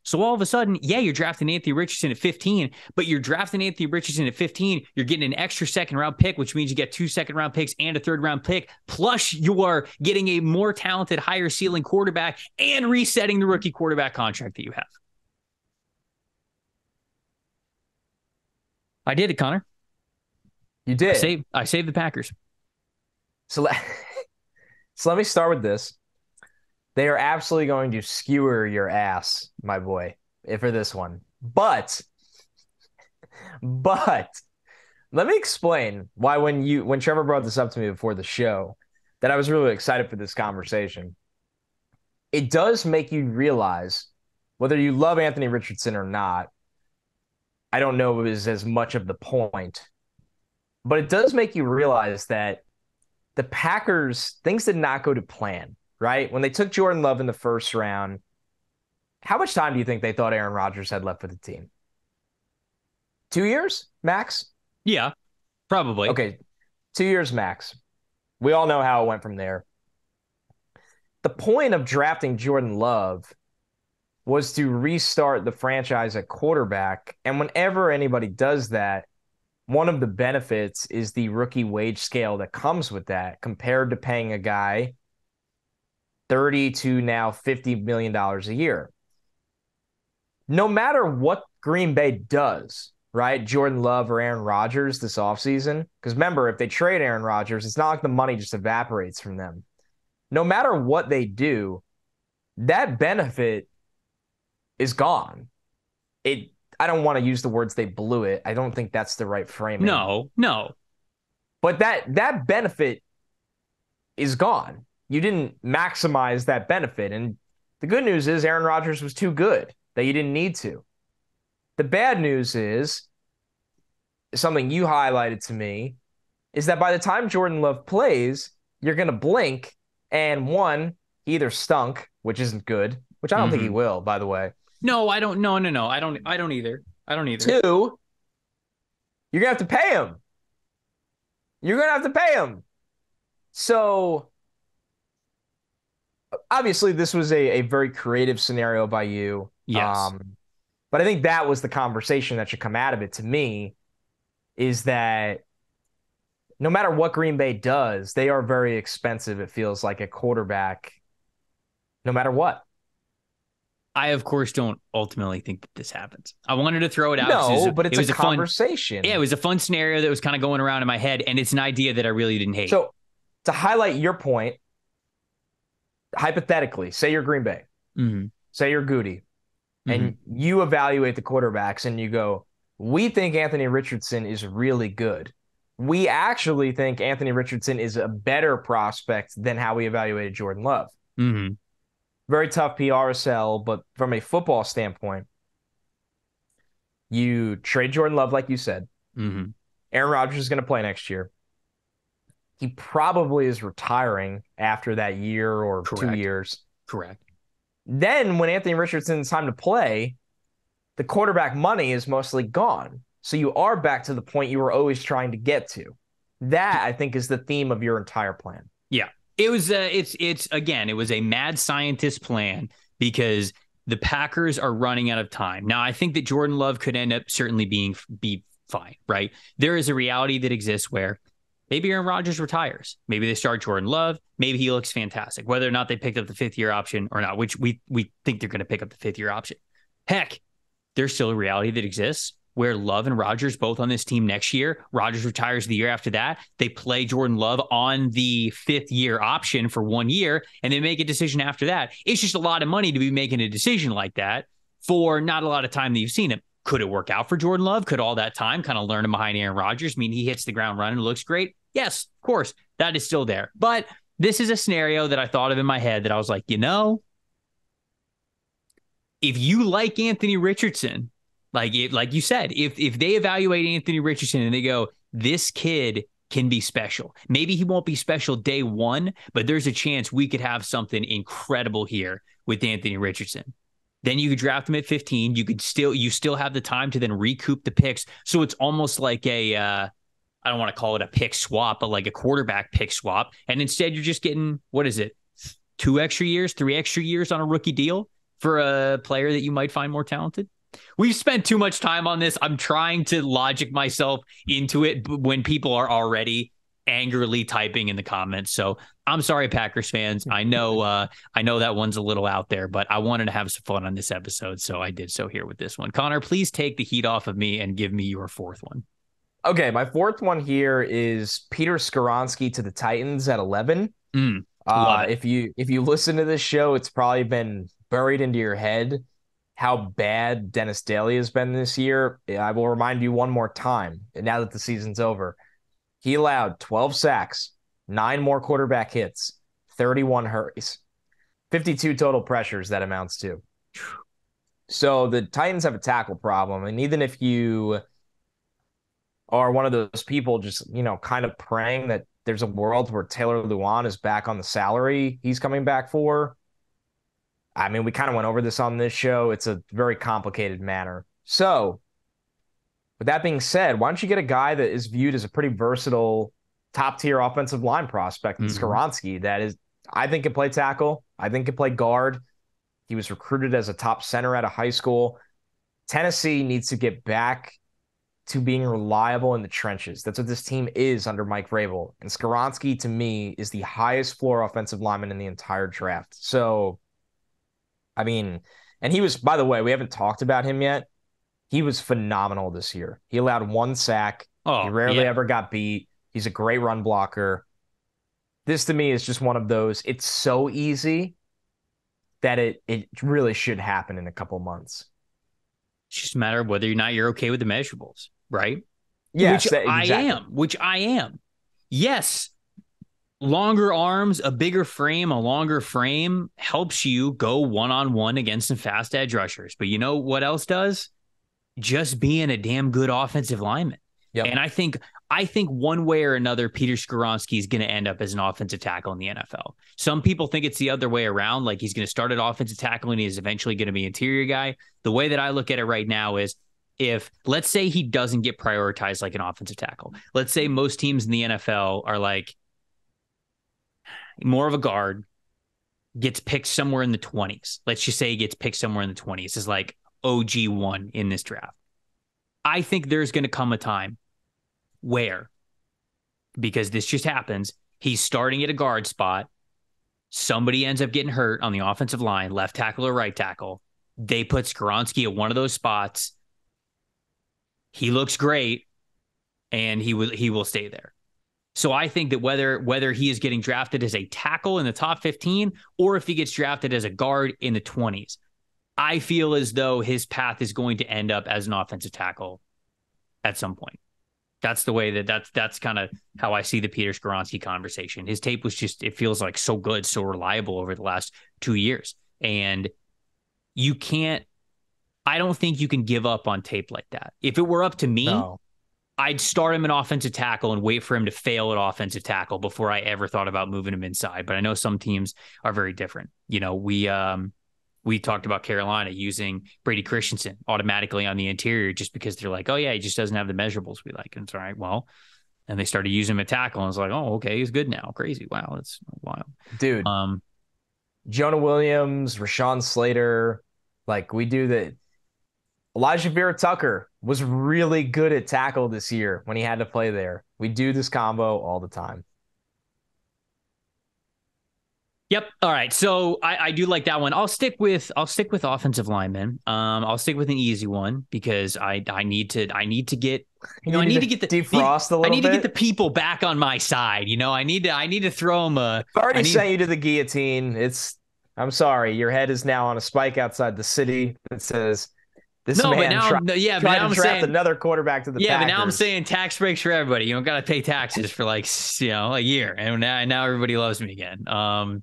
So all of a sudden, yeah, you're drafting Anthony Richardson at 15, but you're drafting Anthony Richardson at 15. You're getting an extra 2nd-round pick, which means you get 2 2nd-round picks and a 3rd-round pick. Plus, you are getting a more talented, higher ceiling quarterback and resetting the rookie quarterback contract that you have. I did it, Connor. You did. I saved the Packers. So let me start with this. They are absolutely going to skewer your ass, my boy, for this one. But let me explain why when Trevor brought this up to me before the show, that I was really excited for this conversation. It does make you realize, whether you love Anthony Richardson or not, I don't know if it is as much of the point, but it does make you realize that the Packers, things did not go to plan. Right? When they took Jordan Love in the 1st round, how much time do you think they thought Aaron Rodgers had left with the team? 2 years, max? Yeah, probably. Okay, 2 years max. We all know how it went from there. The point of drafting Jordan Love was to restart the franchise at quarterback. And whenever anybody does that, one of the benefits is the rookie wage scale that comes with that compared to paying a guy $30 to now $50 million a year. No matter what Green Bay does, right, Jordan Love or Aaron Rodgers this offseason, because remember, if they trade Aaron Rodgers, it's not like the money just evaporates from them. No matter what they do, that benefit is gone. I don't want to use the words they blew it. I don't think that's the right framing. No. But that benefit is gone. You didn't maximize that benefit. And the good news is Aaron Rodgers was too good that you didn't need to. The bad news is something you highlighted to me is that by the time Jordan Love plays, you're going to blink, and one, he either stunk, which isn't good, which I don't think he will, by the way. No, I don't. No. I don't either. Two, you're going to have to pay him. You're going to have to pay him. So obviously this was a very creative scenario by you. Yes. But I think that was the conversation that should come out of it to me, is that no matter what Green Bay does, they are very expensive, it feels like, at quarterback, no matter what. I, of course, don't ultimately think that this happens. I wanted to throw it out. No, but it's a conversation. It was a fun scenario that was kind of going around in my head, and it's an idea that I really didn't hate. So to highlight your point, hypothetically, say you're Green Bay, say you're Goody, and you evaluate the quarterbacks and you go, we think Anthony Richardson is really good. We actually think Anthony Richardson is a better prospect than how we evaluated Jordan Love. Very tough PR sell, but from a football standpoint, you trade Jordan Love, like you said. Aaron Rodgers is going to play next year. He probably is retiring after that year or 2 years. Correct. Then when Anthony Richardson's time to play, the quarterback money is mostly gone. So you are back to the point you were always trying to get to. That, I think, is the theme of your entire plan. Yeah. It was it was a mad scientist plan because the Packers are running out of time. Now, I think that Jordan Love could end up certainly be fine, right? There is a reality that exists where maybe Aaron Rodgers retires. Maybe they start Jordan Love. Maybe he looks fantastic. Whether or not they picked up the fifth-year option or not, which we think they're going to pick up the fifth-year option. Heck, there's still a reality that exists where Love and Rodgers both on this team next year. Rodgers retires the year after that. They play Jordan Love on the fifth-year option for 1 year, and they make a decision after that. It's just a lot of money to be making a decision like that for not a lot of time that you've seen him. Could it work out for Jordan Love? Could all that time kind of learn him behind Aaron Rodgers mean he hits the ground running and looks great? Yes, of course. That is still there. But this is a scenario that I thought of in my head that I was like, if you like Anthony Richardson, like you said, if they evaluate Anthony Richardson and they go, this kid can be special. Maybe he won't be special day one, but there's a chance we could have something incredible here with Anthony Richardson. Then you could draft him at 15. You still have the time to then recoup the picks. So it's almost like I don't want to call it a pick swap, but like a quarterback pick swap. And instead you're just getting, 2 extra years, 3 extra years on a rookie deal for a player that you might find more talented. We've spent too much time on this. I'm trying to logic myself into it when people are already angrily typing in the comments. So I'm sorry, Packers fans. I know that one's a little out there, but I wanted to have some fun on this episode. So I did so here with this one. Connor, please take the heat off of me and give me your fourth one. Okay, my fourth one here is Peter Skoronski to the Titans at 11. If you listen to this show, it's probably been buried into your head how bad Dennis Daly has been this year. I will remind you one more time, now that the season's over. He allowed 12 sacks, 9 more quarterback hits, 31 hurries, 52 total pressures that amounts to. So the Titans have a tackle problem, and even if you are one of those people just, kind of praying that there's a world where Taylor Lewan is back on the salary he's coming back for, I mean, we kind of went over this on this show. It's a very complicated matter. So, with that being said, why don't you get a guy that is viewed as a pretty versatile top-tier offensive line prospect in Skoronski that is, I think, can play tackle. I think can play guard. He was recruited as a top center out of high school. Tennessee needs to get back to being reliable in the trenches. That's what this team is under Mike Vrabel. And Skoronski, to me, is the highest floor offensive lineman in the entire draft. So, I mean, and he was, by the way, we haven't talked about him yet. He was phenomenal this year. He allowed 1 sack. He rarely ever got beat. He's a great run blocker. This, to me, is just one of those. It's so easy that it really should happen in a couple months. It's just a matter of whether or not you're okay with the measurables, right? Yes, Which I am. Yes. Longer arms, a bigger frame, a longer frame helps you go one-on-one against some fast edge rushers. But you know what else does? Just being a damn good offensive lineman. Yep. And I think I think one way or another, Peter Skoronski is going to end up as an offensive tackle in the NFL. Some people think it's the other way around, like he's going to start at offensive tackle and he's eventually going to be interior guy. The way that I look at it right now is, if let's say he doesn't get prioritized like an offensive tackle, let's say most teams in the NFL are like more of a guard, gets picked somewhere in the 20s. Let's just say he gets picked somewhere in the 20s is like OG1 in this draft. I think there's going to come a time where, because this just happens, he's starting at a guard spot. Somebody ends up getting hurt on the offensive line, left tackle or right tackle. They put Skoronski at one of those spots. He looks great, and he will stay there. So I think that whether he is getting drafted as a tackle in the top 15 or if he gets drafted as a guard in the 20s, I feel as though his path is going to end up as an offensive tackle at some point. That's the way that's kind of how I see the Peter Skoronski conversation. His tape was just, it feels like so good, so reliable over the last 2 years. And I don't think you can give up on tape like that. If it were up to me, no, I'd start him in offensive tackle and wait for him to fail at offensive tackle before I ever thought about moving him inside. But I know some teams are very different. You know, we talked about Carolina using Brady Christensen automatically on the interior just because they're like, oh yeah, he just doesn't have the measurables we like. And it's all right. Well, and they started using him at tackle and it's like, oh, okay, he's good now. Crazy. Wow. That's wild. Dude. Jonah Williams, Rashawn Slater, like we do that. Elijah Vera-Tucker was really good at tackle this year when he had to play there. We do this combo all the time. Yep. All right. So I do like that one. I'll stick with offensive linemen. I'll stick with an easy one because I need to get I need to get the defrost a little bit. I need to get the people back on my side. You know, I need to throw them I've already sent you to the guillotine. I'm sorry, your head is now on a spike outside the city that says this man tried to draft another quarterback to the Packers. But now I'm saying tax breaks for everybody. You don't got to pay taxes for like, a year. And now everybody loves me again. I'm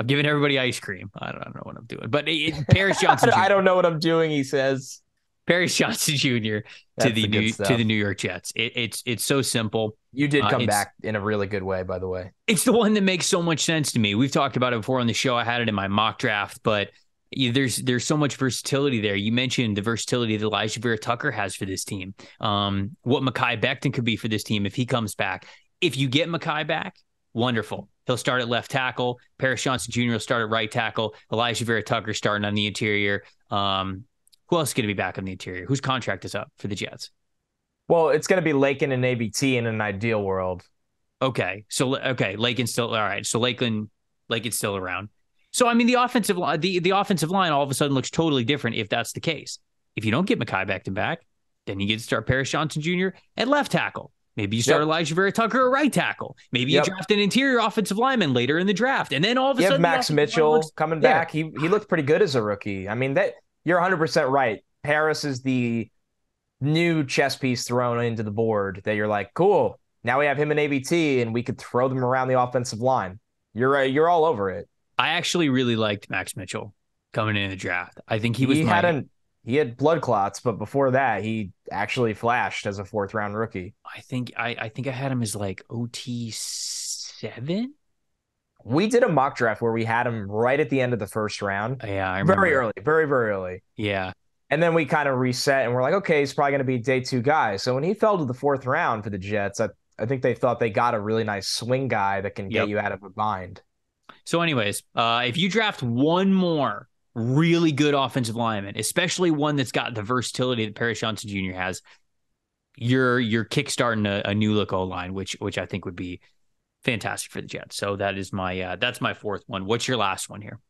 giving everybody ice cream. I don't know what I'm doing. But Paris Johnson Jr. I don't know what I'm doing, he says. Paris Johnson Jr. to the New York Jets. It's so simple. You did come back in a really good way, by the way. It's the one that makes so much sense to me. We've talked about it before on the show. I had it in my mock draft, but there's so much versatility there. You mentioned the versatility that Elijah Vera-Tucker has for this team. What Mekhi Becton could be for this team if he comes back. If you get Mekhi back, wonderful. He'll start at left tackle. Paris Johnson Jr. will start at right tackle. Elijah Vera-Tucker starting on the interior. Who else is going to be back on the interior? Whose contract is up for the Jets? Well, it's going to be Lakin and ABT in an ideal world. Okay. So, Lakin's still all right. So Lakin's still around. So, I mean, the offensive line all of a sudden looks totally different if that's the case. If you don't get Mekhi Becton back, then you get to start Paris Johnson Jr. at left tackle. Maybe you start Elijah Vera-Tucker at right tackle. Maybe you draft an interior offensive lineman later in the draft. And then all of a sudden, Max Mitchell coming back. He looked pretty good as a rookie. I mean, that you're 100% right. Paris is the new chess piece thrown into the board that you're like, cool. Now we have him and ABT, and we could throw them around the offensive line. You're right. You're all over it. I actually really liked Max Mitchell coming in the draft. I think he had blood clots, but before that, he actually flashed as a 4th round rookie. I think I had him as like OT7. We did a mock draft where we had him right at the end of the 1st round. Yeah, I remember. Very early, very, very early. Yeah. And then we kind of reset and we're like, okay, he's probably going to be day 2 guy. So when he fell to the 4th round for the Jets, I think they thought they got a really nice swing guy that can get you out of a bind. So anyways, if you draft one more really good offensive lineman, especially one that's got the versatility that Paris Johnson Jr. has, you're kickstarting a new look O-line, which I think would be fantastic for the Jets. So that is that's my 4th one. What's your last one here?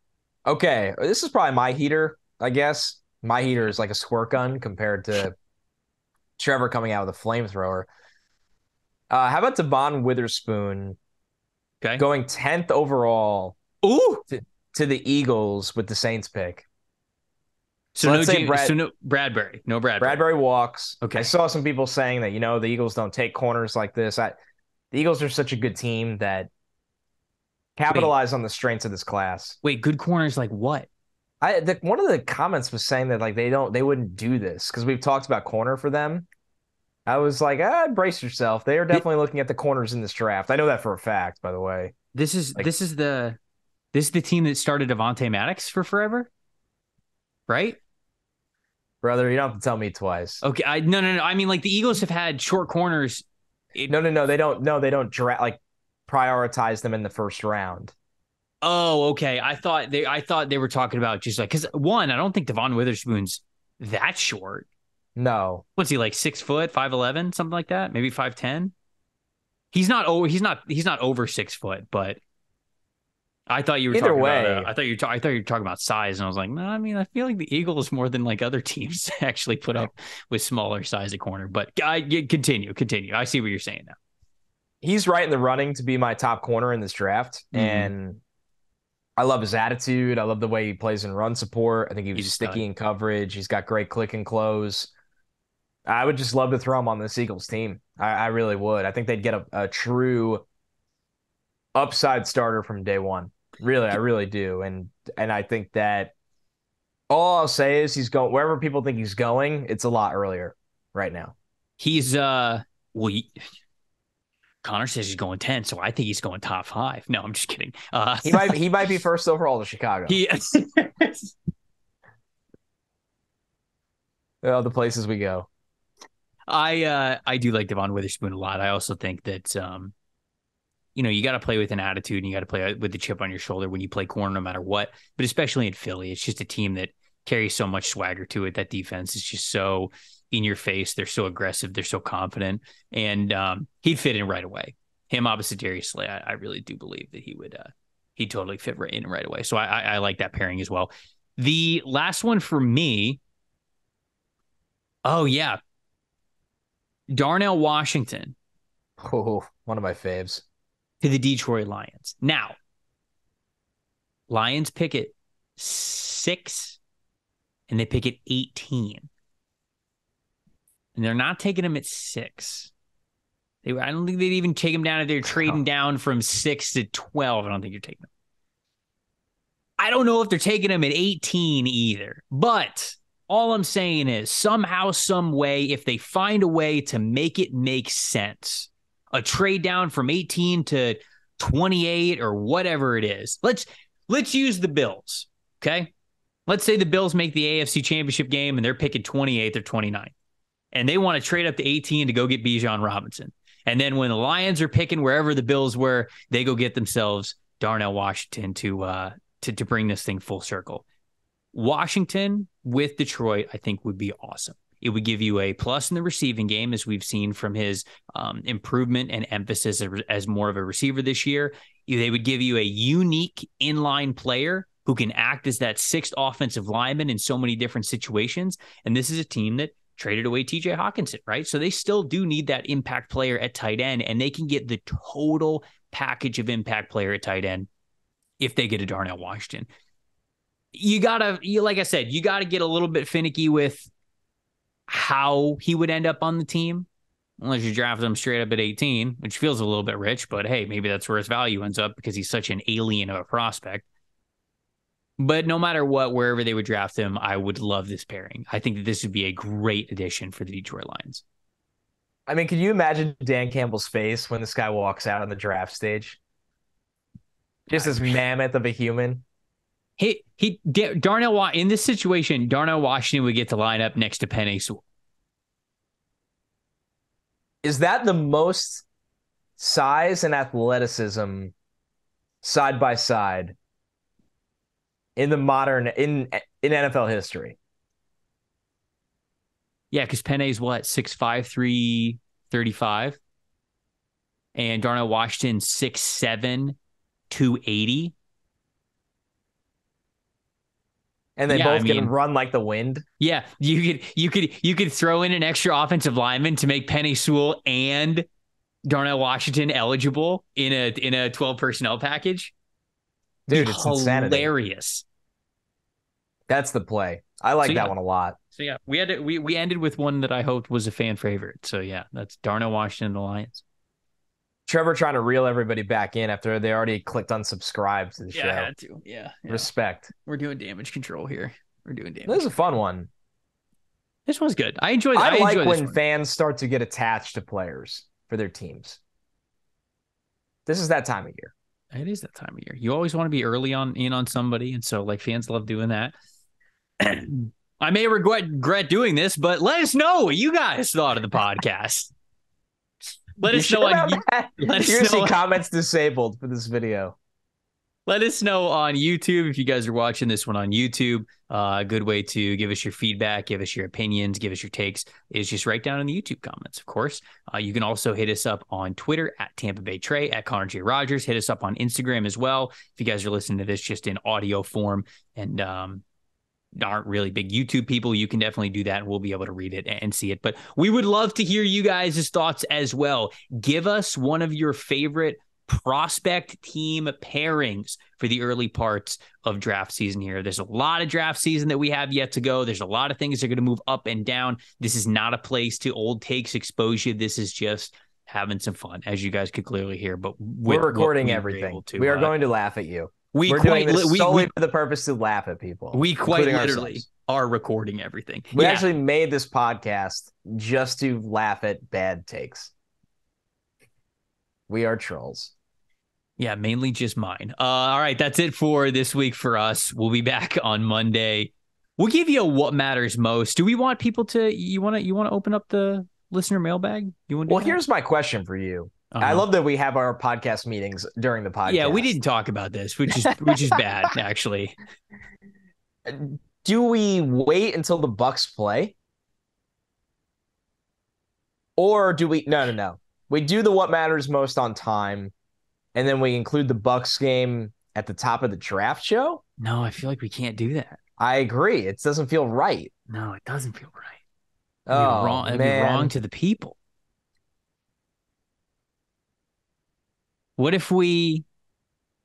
Okay, this is probably my heater, I guess. My heater is like a squirt gun compared to Trevor coming out with a flamethrower. How about Devon Witherspoon? Okay, going 10th overall. Ooh, to the Eagles with the Saints pick. So no Bradbury. No Bradbury. Bradbury walks. Okay. I saw some people saying that, the Eagles don't take corners like this. The Eagles are such a good team that capitalize on the strengths of this class. Wait, good corners like what? One of the comments was saying that like they wouldn't do this because we've talked about corner for them. I was like, brace yourself. They are definitely looking at the corners in this draft. I know that for a fact, by the way. This is Like, the team that started Avonte Maddox for forever, right? brother, you don't have to tell me twice. Okay, no. I mean, like the Eagles have had short corners. No. They don't. No, they don't draft like prioritize them in the first round. Oh, okay. I thought they were talking about just like because one, I don't think Devon Witherspoon's that short. No. What's he like 6 foot, 5'11", something like that? Maybe 5'10". He's not over 6 foot, but I thought you were Either talking about way, I thought you were talking about size, and I was like, no, I mean, I feel like the Eagles more than like other teams actually put up with smaller size at corner. But continue. I see what you're saying now. he's right in the running to be my top corner in this draft, Mm-hmm. and I love his attitude. I love the way he plays in run support. I think he was He's a sticky stud. in coverage. He's got great click and close. I would just love to throw him on this Eagles team. I really would. I think they'd get a true upside starter from day one. Really, I really do. And I think that all I'll say is he's going wherever people think he's going, it's a lot earlier right now. He's well, Connor says he's going 10, so I think he's going top 5. No, I'm just kidding. He might be first overall to Chicago. He The places we go. I do like Devon Witherspoon a lot. I also think that you got to play with an attitude and you got to play with the chip on your shoulder when you play corner, no matter what. But especially in Philly, it's just a team that carries so much swagger to it. That defense is just so in your face. They're so aggressive. They're so confident, and he'd fit in right away. Him opposite Darius Slay, I really do believe that he'd totally fit right in right away. So I like that pairing as well. The last one for me, oh yeah, Darnell Washington Oh, one of my faves. to the Detroit Lions. Now, Lions pick at 6 and they pick at 18. And they're not taking him at 6. I don't think they'd even take him down if they're trading down from 6 to 12. I don't think you're taking him. I don't know if they're taking him at 18 either. But all I'm saying is somehow, some way, if they find a way to make it make sense, a trade down from 18 to 28 or whatever it is. Let's use the Bills, okay? Let's say the Bills make the AFC Championship game and they're picking 28th or 29th. And they want to trade up to 18 to go get Bijan Robinson. And then when the Lions are picking wherever the Bills were, they go get themselves Darnell Washington to bring this thing full circle. Washington with Detroit, I think, would be awesome. It would give you a plus in the receiving game, as we've seen from his improvement and emphasis as more of a receiver this year. They would give you a unique inline player who can act as that sixth offensive lineman in so many different situations. And this is a team that traded away TJ Hawkinson, right? So they still do need that impact player at tight end, and they can get the total package of impact player at tight end if they get a Darnell Washington. Like I said, you got to get a little bit finicky with how he would end up on the team, unless you draft him straight up at 18, which feels a little bit rich, but hey, maybe that's where his value ends up because he's such an alien of a prospect. But no matter what, wherever they would draft him, I would love this pairing. I think that this would be a great addition for the Detroit Lions. I mean, can you imagine Dan Campbell's face when this guy walks out on the draft stage? Just this mammoth of a human. Darnell in this situation, Darnell Washington would get to line up next to Penei Sewell. Is that the most size and athleticism side by side in the modern in NFL history? Yeah, because Penei's what, 6'5", 335, and Darnell Washington 6'7", 280. And they both can run like the wind. Yeah, you could throw in an extra offensive lineman to make Penei Sewell and Darnell Washington eligible in a 12 personnel package. Dude, it's hilarious. Insanity. That's the play. I like that one a lot. So yeah, we ended with one that I hoped was a fan favorite. So yeah, that's Darnell Washington and the Lions. Trevor trying to reel everybody back in after they already clicked unsubscribe to the show. Yeah, I had to. Yeah. Respect. We're doing damage control here. We're doing damage. This is a fun one. This one's good. I enjoy. I like enjoy when fans start to get attached to players for their teams. This is that time of year. It is that time of year. You always want to be early on somebody, and so like fans love doing that. I may regret doing this, but let us know what you guys thought of the podcast. Let us know on You're gonna see comments disabled for this video. Let us know on YouTube if you guys are watching this one on YouTube. A good way to give us your feedback, give us your opinions, give us your takes is just right down in the YouTube comments, of course. You can also hit us up on Twitter at Tampa Bay Trey, at Connor J. Rogers. Hit us up on Instagram as well. If you guys are listening to this just in audio form and aren't really big YouTube people, you can definitely do that and we'll be able to read it and see it. But we would love to hear you guys' thoughts as well. Give us one of your favorite prospect team pairings for the early parts of draft season here. There's a lot of draft season that we have yet to go. There's a lot of things that are going to move up and down. This is not a place to old takes expose you. This is just having some fun, as you guys could clearly hear. But we're recording everything. We are going to laugh at you. We're doing this solely for the purpose to laugh at people. We quite literally are recording everything. We actually made this podcast just to laugh at bad takes. We are trolls. Yeah, mainly just mine. All right, that's it for this week for us. We'll be back on Monday. We'll give you a what matters most. Do we want people to? You want to open up the listener mailbag? Well, here's my question for you. I love that we have our podcast meetings during the podcast. Yeah, we didn't talk about this, which is bad, actually. Do we wait until the Bucks play? Or do we no. We do the what matters most on time, and then we include the Bucks game at the top of the draft show? No, I feel like we can't do that. I agree. It doesn't feel right. No, it doesn't feel right. It'd be wrong to the people. What if we?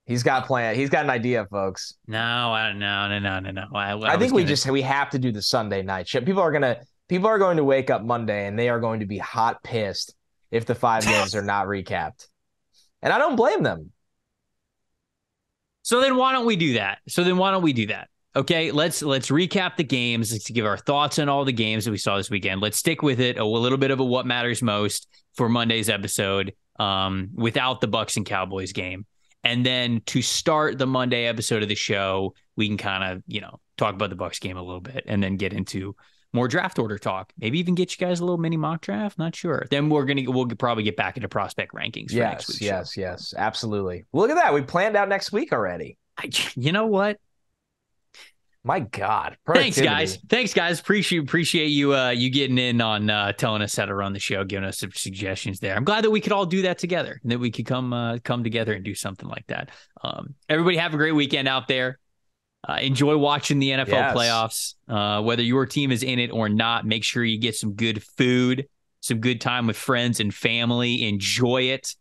He's got a plan. He's got an idea, folks. No. I think we have to do the Sunday night show. People are going to wake up Monday and they are going to be hot pissed if the 5 games are not recapped. And I don't blame them. So then why don't we do that? Okay, let's recap the games. Let's give our thoughts on all the games that we saw this weekend. Let's stick with it. A little bit of a what matters most for Monday's episode without the Bucks and Cowboys game. And then to start the Monday episode of the show, we can kind of, talk about the Bucks game a little bit and then get into more draft order talk. Maybe even get you guys a little mini mock draft. Not sure. Then we'll probably get back into prospect rankings for next week. Yes, absolutely. Look at that. We planned out next week already. You know what? My God. Thanks, guys. Appreciate you getting in on telling us how to run the show, giving us some suggestions there. I'm glad that we could all do that together and that we could come together and do something like that. Everybody have a great weekend out there. Enjoy watching the NFL playoffs. Whether your team is in it or not, make sure you get some good food, some good time with friends and family. Enjoy it.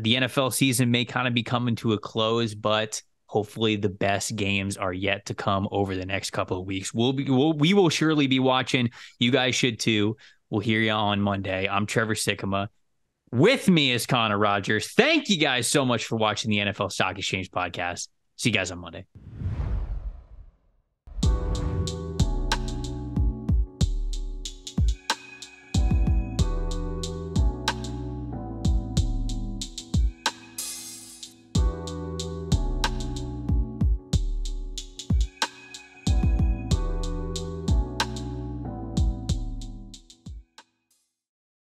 The NFL season may kind of be coming to a close, but hopefully the best games are yet to come over the next couple of weeks. We will surely be watching. You guys should too. We'll hear you on Monday. I'm Trevor Sikkema. With me is Connor Rogers. Thank you guys so much for watching the NFL Stock Exchange podcast. See you guys on Monday.